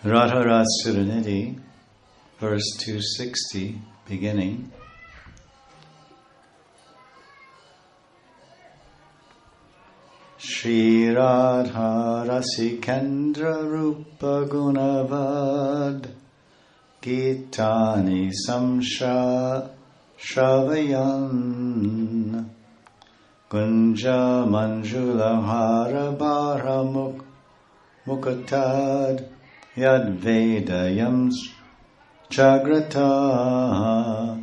Radha Suranidhi, verse 260, beginning. Shri Radha Rasikendra Rupa Gunavad Gitani Samsha Shravayan Gunja Manjula Harabara Mukatad Yad Vedayam Jagrata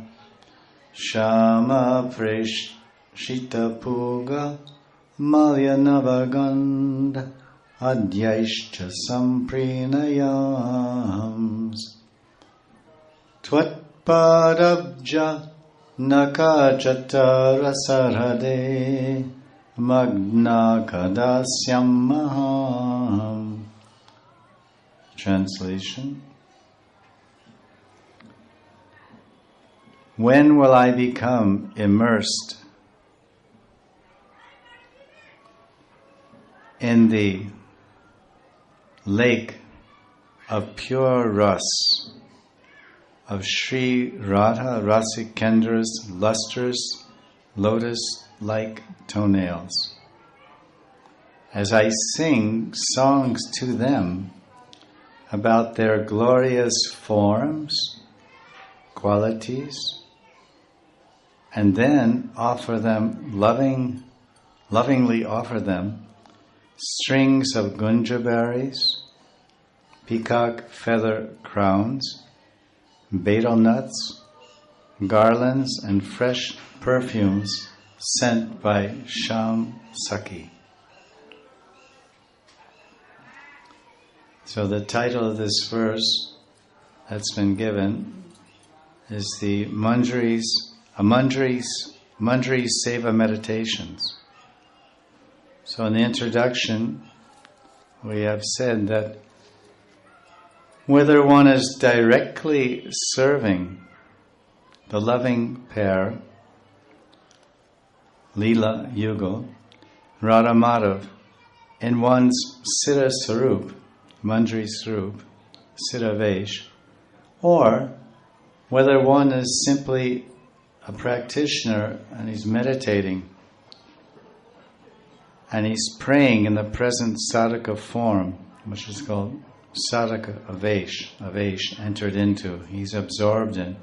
Shama Preshita Puga Malya Navagand Adyaishcha Samprinayams Twatpadabja Nakajata Rasarade Magna Kadasyam Maham. Translation. When will I become immersed in the lake of pure ras of Sri Radha Rasikendra's lustrous lotus-like toenails, as I sing songs to them about their glorious forms, qualities, and then lovingly offer them strings of gunja berries, peacock feather crowns, betel nuts, garlands, and fresh perfumes sent by Sham Sakhi. So the title of this verse that's been given is the Manjari Seva Meditations. So in the introduction, we have said that whether one is directly serving the loving pair, Lila Yugal, Radha Madhav, in one's Siddha Sarup, Manjari Sarup, Siddha Vesh, or whether one is simply a practitioner and he's meditating and he's praying in the present sadhaka form, which is called sadhaka avesh, entered into. He's absorbed in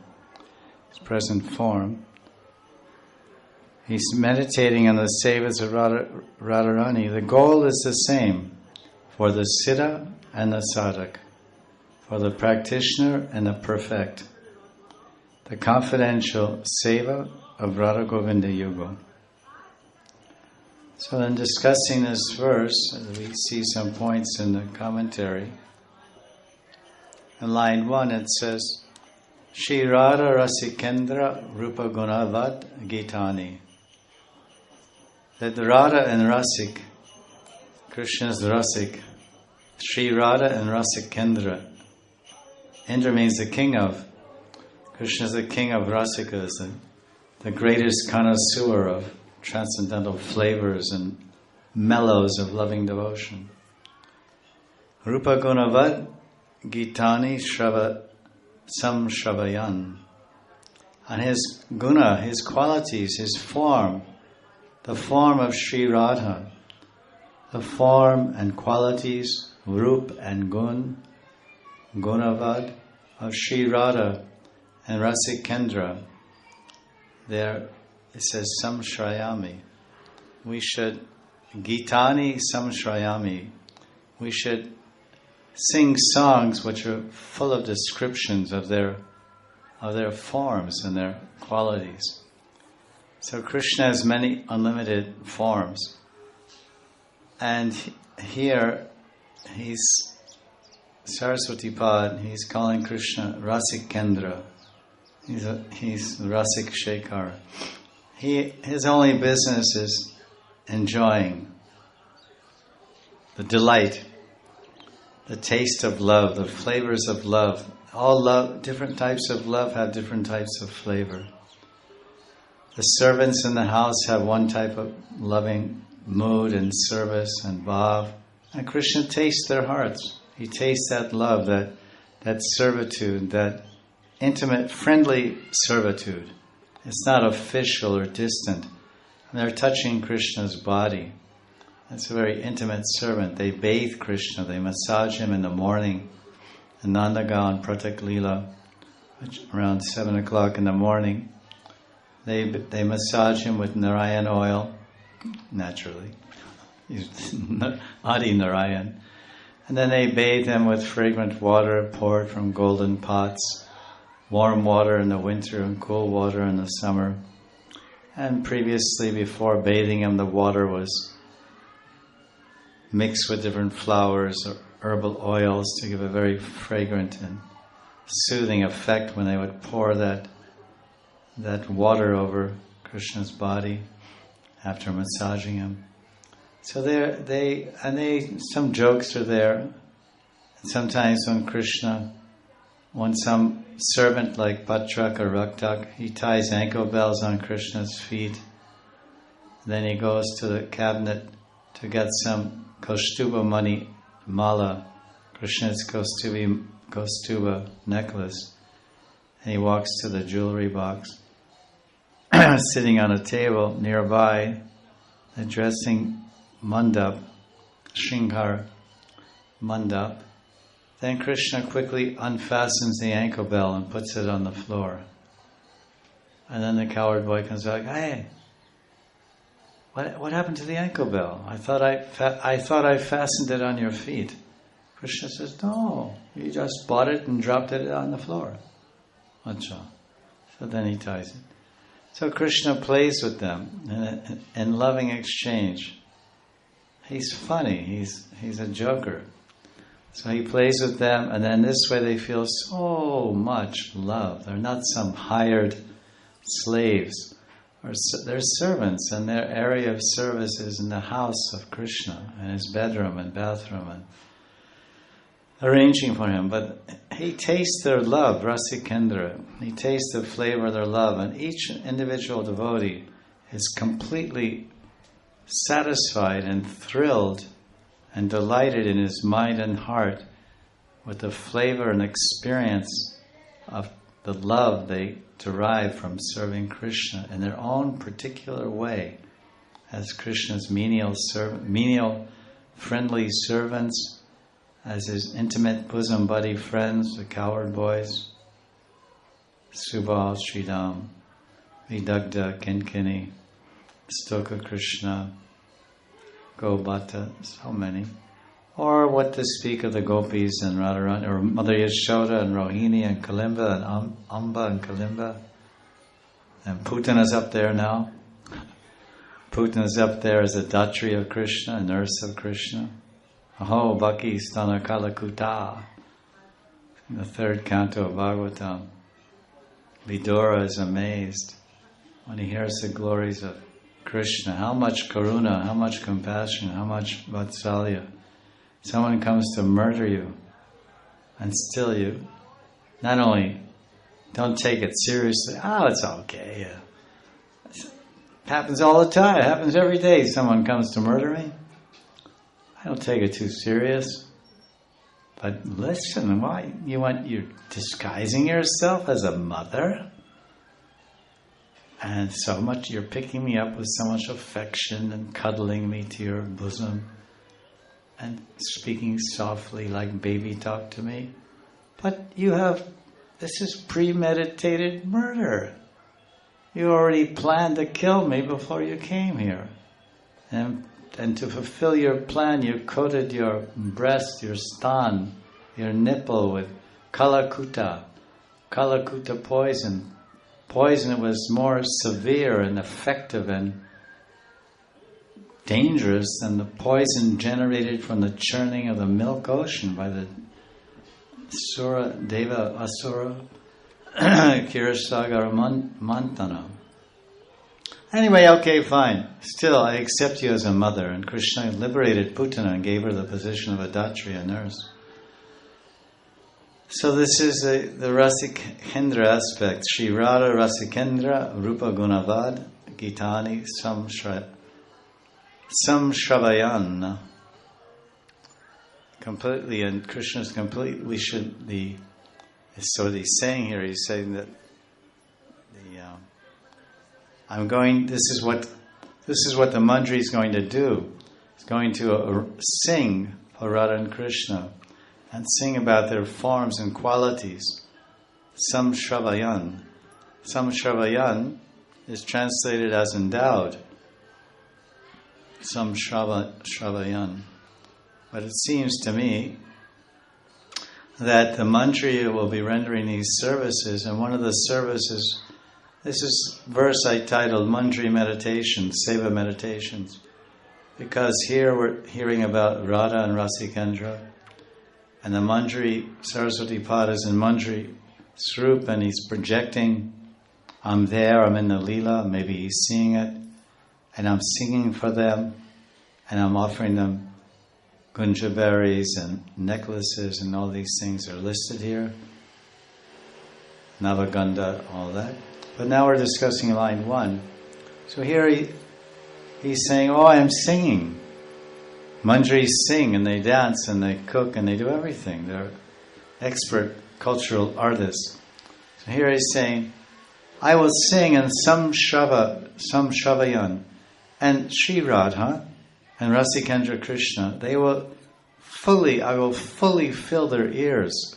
his present form. He's meditating on the sevas of Radharani. The goal is the same for the siddha and the sadhak, for the practitioner and the perfect, the confidential seva of Radha Govinda Yugal. So in discussing this verse, we see some points in the commentary. In line 1 it says, Shri Radha Rasikendra Rupa Gunavad Gitani. That the Radha and Rasik, Krishna is the Rasik, Shri Radha and Rasikendra. Indra means the king of. Krishna is the king of Rasikas, the greatest connoisseur of transcendental flavors and mellows of loving devotion. Rupa Gunavad Gitani Shrava Samshravayan. And his guna, his qualities, his form, the form of Sri Radha, the form and qualities, Rup and Gun, Gunavad of Sri Radha and Rasikendra. There it says Samshrayami. We should, Gitani Samshrayami, we should sing songs which are full of descriptions of their forms and their qualities. So Krishna has many unlimited forms. And here he's Saraswati Pad, he's calling Krishna Rasikendra. He's Rasik Shekhar. His only business is enjoying the delight, the taste of love, the flavors of love. All love, different types of love have different types of flavor. The servants in the house have one type of loving mood and service and bhav. And Krishna tastes their hearts. You taste that love, that servitude, that intimate, friendly servitude. It's not official or distant. And they're touching Krishna's body. It's a very intimate servant. They bathe Krishna. They massage him in the morning. In Nandagan, Pratak Lila, around 7 o'clock in the morning. They massage him with Narayan oil, naturally. He's Adi Narayan. And then they bathe him with fragrant water poured from golden pots, warm water in the winter and cool water in the summer. And previously, before bathing him, the water was mixed with different flowers or herbal oils to give a very fragrant and soothing effect when they would pour that water over Krishna's body after massaging him. So some jokes are there. And sometimes when some servant like Patrak or Raktak, he ties ankle bells on Krishna's feet. Then he goes to the cabinet to get some Kaustuba money, mala, Krishna's Kaustuba necklace. And he walks to the jewelry box. Sitting on a table nearby, addressing mandap, Shringar mandap. Then Krishna quickly unfastens the ankle bell and puts it on the floor. And then the coward boy comes back, hey, what happened to the ankle bell? I thought I fastened it on your feet. Krishna says, no, you just bought it and dropped it on the floor. Acha. So then he ties it. So Krishna plays with them in loving exchange. He's funny, he's a joker. So he plays with them, and then this way they feel so much love. They're not some hired slaves. They're servants, and their area of service is in the house of Krishna, in his bedroom and bathroom, and arranging for him. But he tastes their love, Rasikendra. He tastes the flavor of their love, and each individual devotee is completely satisfied and thrilled and delighted in his mind and heart with the flavor and experience of the love they derive from serving Krishna in their own particular way as Krishna's menial friendly servants, as his intimate bosom buddy friends, the coward boys, Subal, Sridham, Vidagdha, Kinkini, Stoka Krishna, Gobata, so many. Or what to speak of the gopis and Radharani, or Mother Yashoda and Rohini and Kalimba and Amba and Kalimba. And Putana's up there now. Putana's up there as a Datri of Krishna, a nurse of Krishna. Aho Bhakti Stana Kalakuta. In the third canto of Bhagavatam. Vidura is amazed when he hears the glories of Krishna. How much karuna, how much compassion, how much vatsalya. Someone comes to murder you and steal you. Not only don't take it seriously, it's okay. It happens all the time. It happens every day. Someone comes to murder me. I don't take it too serious. But listen, why you're disguising yourself as a mother? And so much, you're picking me up with so much affection and cuddling me to your bosom and speaking softly like baby talk to me. But this is premeditated murder. You already planned to kill me before you came here. And to fulfill your plan, you coated your breast, your stan, your nipple with kalakuta poison. Poison was more severe and effective and dangerous than the poison generated from the churning of the milk ocean by the Sura Deva Asura Kirasagara Mantana. Anyway, okay, fine. Still, I accept you as a mother. And Krishna liberated Putana and gave her the position of a Datri, a nurse. So this is the Rasikendra aspect. Shri Radha Rasikendra Rupa Gunavad Gitani Samshravayan. completely, and Krishna's complete. We should the. So what he's saying here, he's saying that I'm going. This is what the Mandri is going to do. It's going to sing for Radha and Krishna, and sing about their forms and qualities. Samshravayan. Samshravayan is translated as endowed. Samshravayan. But it seems to me that the Mantri will be rendering these services, and one of the services, this is verse I titled Mantri Meditations, Seva Meditations, because here we're hearing about Radha and Rasikendra, and the Mantri, Saraswati Pada is in Mantri Swarup, and he's projecting, I'm there, I'm in the Lila, maybe he's seeing it, and I'm singing for them, and I'm offering them gunja berries and necklaces, and all these things are listed here. Navagandha, all that. But now we're discussing line 1. So here he's saying, oh, I'm singing. Mandris sing and they dance and they cook and they do everything. They're expert cultural artists. So here he's saying, I will sing in Samshravayan, and Sri Radha and Rasikendra Krishna, I will fully fill their ears,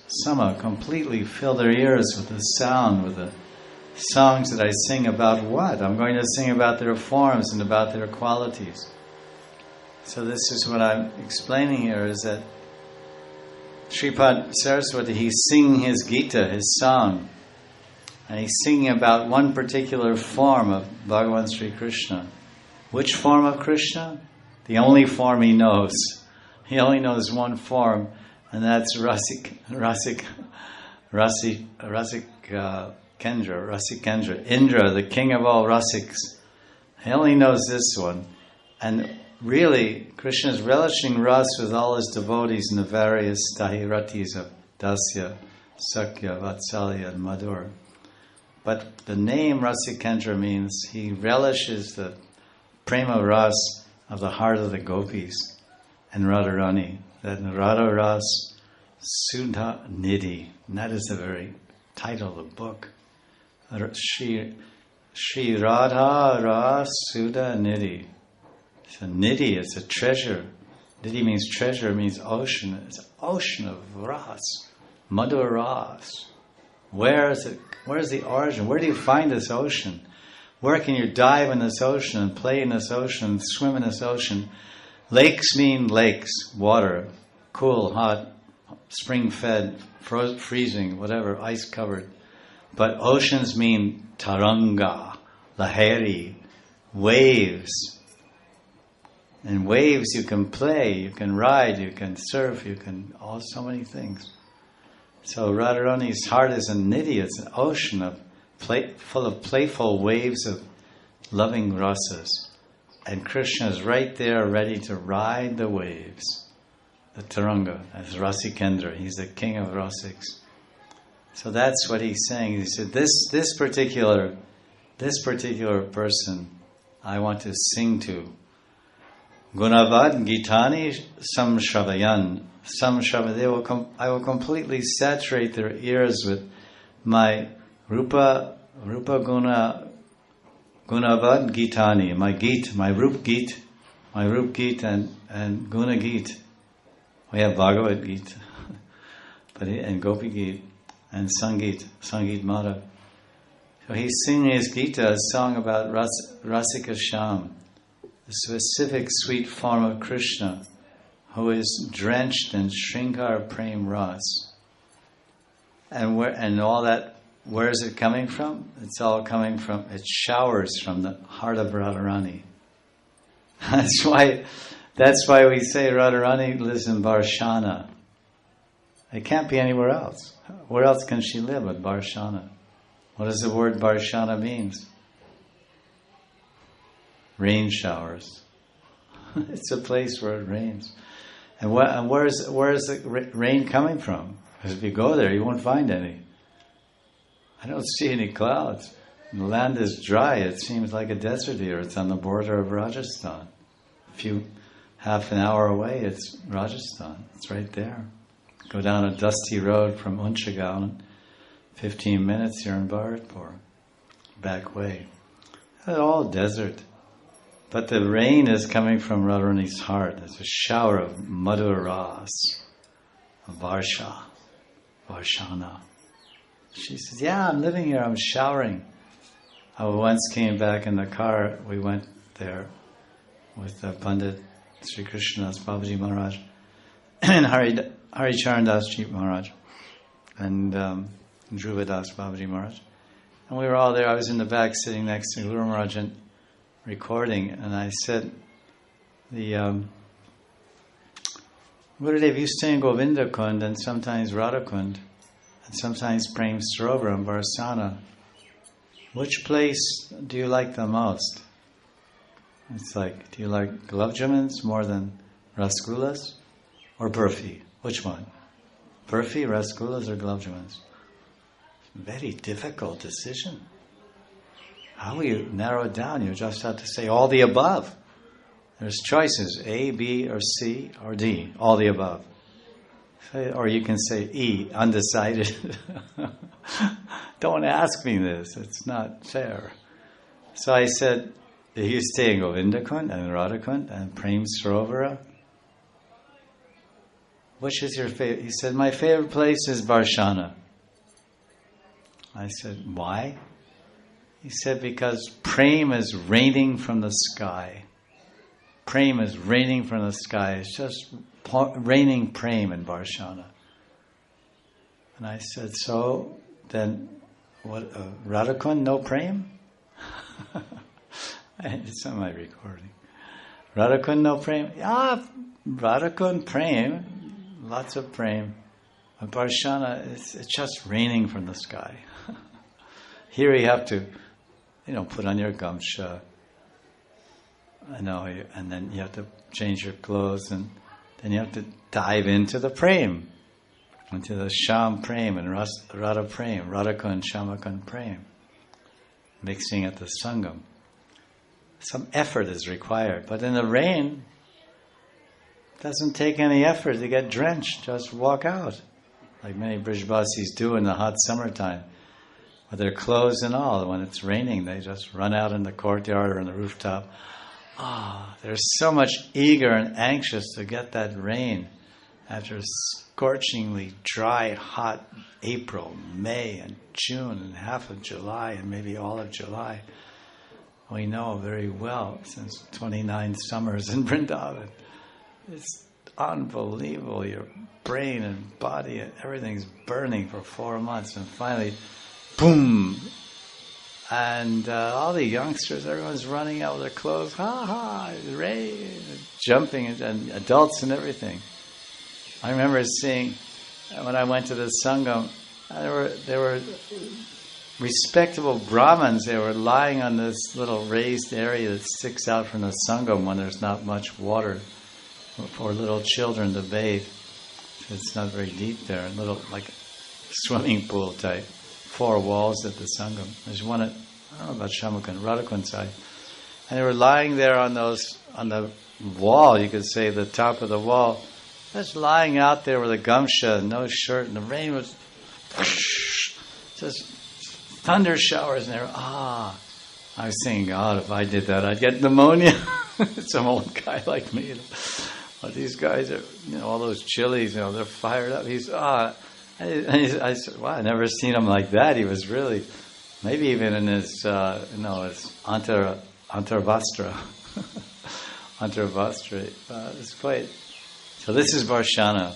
completely fill their ears with the sound, with the songs that I sing about what? I'm going to sing about their forms and about their qualities. So this is what I'm explaining here, is that Sripad Saraswati, he's singing his Gita, his song, and he's singing about one particular form of Bhagavan Sri Krishna. Which form of Krishna? The only form he knows. He only knows one form, and that's Rasikendra, Indra, the king of all Rasiks. He only knows this one. And really, Krishna is relishing Ras with all his devotees in the various Tahiratis of Dasya, Sakya, Vatsalya, and Madhur. But the name Rasikendra means he relishes the prema ras of the heart of the gopis and Radharani. That Radha Ras Sudha Nidhi. And that is the very title of the book. Shri Radha Ras Sudha Nidhi. It's a nidhi, it's a treasure. Nidhi means treasure, means ocean. It's an ocean of ras, Madhur Ras. Where is it? Where is the origin? Where do you find this ocean? Where can you dive in this ocean and play in this ocean, swim in this ocean? Lakes mean lakes, water, cool, hot, spring-fed, freezing, whatever, ice-covered. But oceans mean taranga, lahari, waves. And waves you can play, you can ride, you can surf, you can, so many things. So Radharani's heart is a nidhi, it's an ocean full of playful waves of loving rasas. And Krishna is right there ready to ride the waves. The taranga, as Rasikendra, he's the king of rasiks. So that's what he's saying. He said, this particular person I want to sing to. Gunavad Gitani Samshravayan. I will completely saturate their ears with my Rupa Guna Gunavad Gitani, my Rup Git and Guna Git. We have Bhagavad Gita, and Gopi Gita and Sangit Madhav. So he's singing his Gita, a song about Rasika Sham, the specific sweet form of Krishna, who is drenched in Shrinkar Prem Ras. And all that, where is it coming from? It's all coming from, it showers from the heart of Radharani. That's why we say Radharani lives in Barshana. It can't be anywhere else. Where else can she live but Barshana? What does the word Barshana means? Rain showers. It's a place where it rains. And where is the rain coming from? Because if you go there, you won't find any. I don't see any clouds. The land is dry. It seems like a desert here. It's on the border of Rajasthan. If you half an hour away, it's Rajasthan. It's right there. Go down a dusty road from Unchagaon, 15 minutes, you're in Bharatpur. Back way. It's all desert. But the rain is coming from Radharani's heart. There's a shower of Madhur Ras, of Varsha, Varshana. She says, yeah, I'm living here, I'm showering. I once came back in the car, we went there with Pandit Sri Krishna Das Babaji Maharaj and Hari Charan Das Ji Maharaj and Dhruva Das Babaji Maharaj. And we were all there. I was in the back sitting next to Guru Maharaj and recording, and I said, Gurudev used to sing Govinda Kund and sometimes Radha Kund and sometimes Prem Sarovar and Varsana. Which place do you like the most? It's like, do you like gulab jamuns more than rasgullas or burfi? Which one? Burfi, rasgullas, or gulab jamuns? Very difficult decision. How will you narrow it down? You just have to say all the above. There's choices, A, B, or C, or D, all the above. Or you can say E, undecided. Don't ask me this, it's not fair. So I said, you stay in Govinda Kund and Radha Kund and Prem Sarovara. Which is your favorite? He said, my favorite place is Varshana. I said, why? He said, because Prem is raining from the sky. Prem is raining from the sky. It's just raining Prem in Varshana. And I said, so then, what? Radhakund, no Prem? It's on my recording. Radhakund, no Prem? Yeah, Radhakund, Prem, lots of Prem. But Varshana, it's just raining from the sky. Here you have to, put on your gamsha, and then you have to change your clothes, and then you have to dive into the Prem, into the Sham Prem and Radha Prem, Radhakund, Shamakund Prem, mixing at the Sangam. Some effort is required, but in the rain, it doesn't take any effort to get drenched, just walk out, like many Brijbasis do in the hot summertime. With their clothes and all, when it's raining, they just run out in the courtyard or on the rooftop. They're so much eager and anxious to get that rain after scorchingly dry, hot April, May, and June, and half of July, and maybe all of July. We know very well, since 29 summers in Vrindavan. It's unbelievable. Your brain and body, and everything's burning for 4 months, and finally, boom! And all the youngsters, everyone's running out with their clothes, rain, jumping, and adults and everything. I remember seeing, when I went to the Sangam, there were respectable Brahmins. They were lying on this little raised area that sticks out from the Sangam when there's not much water for little children to bathe. It's not very deep there, little like swimming pool type. 4 walls at the Sangam. There's one at, I don't know about Shamakund, Radhakund side. And they were lying there on the wall, you could say the top of the wall, just lying out there with a gamsha, no shirt, and the rain was just thunder showers, and they were, I was thinking, God, if I did that, I'd get pneumonia. Some old guy like me. But these guys are, all those chilies, they're fired up. I said, wow, I never seen him like that. He was really, maybe even in his, his Antarvastra. Antarvastra. It's quite, so this is Varshana.